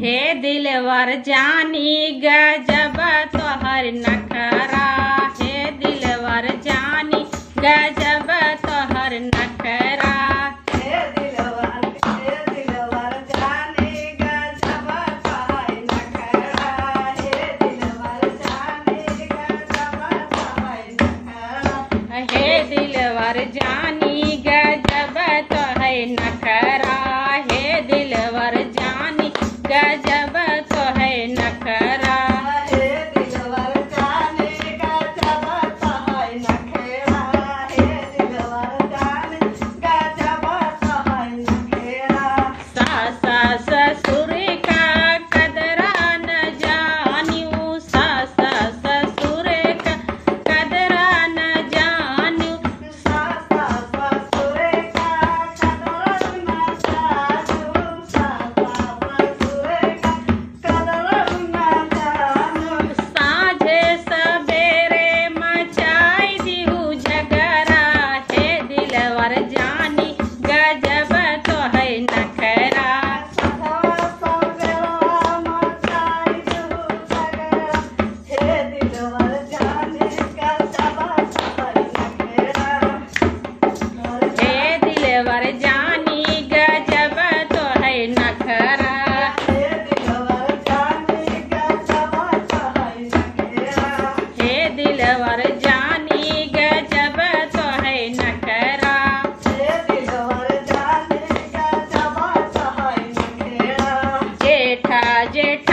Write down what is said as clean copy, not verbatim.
हे दिलवर जानी गजब तोहर नखरा, हे दिलवर जानी गजब तोहर नखरा। हे दिलवर जानी गजब तोहर नखरा, हे दिलवर जानी गजब तोहर नखरा। हे दिलवर जानी गजब तोहर नखरा, हे दिलवर जानी गजब तोहर नखरा। हे दिलवर जानी गजब तोहर नखरा, हे दिलवर जानी गजब तोहर नखरा। सासा ससुर का कदरा न जानियो, सासा ससुर का कदरा न जानियो। सासा ससुर का कदर न जानियो, सासा ससुर का कदर न जानियो। साँझे सबेरे मचाई दिहु झगड़ा, हे दिलवर जानी गजब तोहर नखरा। सदा सवेरा मचाई दिहु झगड़ा, हे दिलवर जानी गजब तोहर नखरा। हे दिलवर जानी गजब तोहर नखरा। हे दिलवर जानी गजब तोहर नखरा। हे दिलवर जानी गजब तोहर नखरा। हे दिलवर जानी गजब तोहर नखरा। जेठा जेठा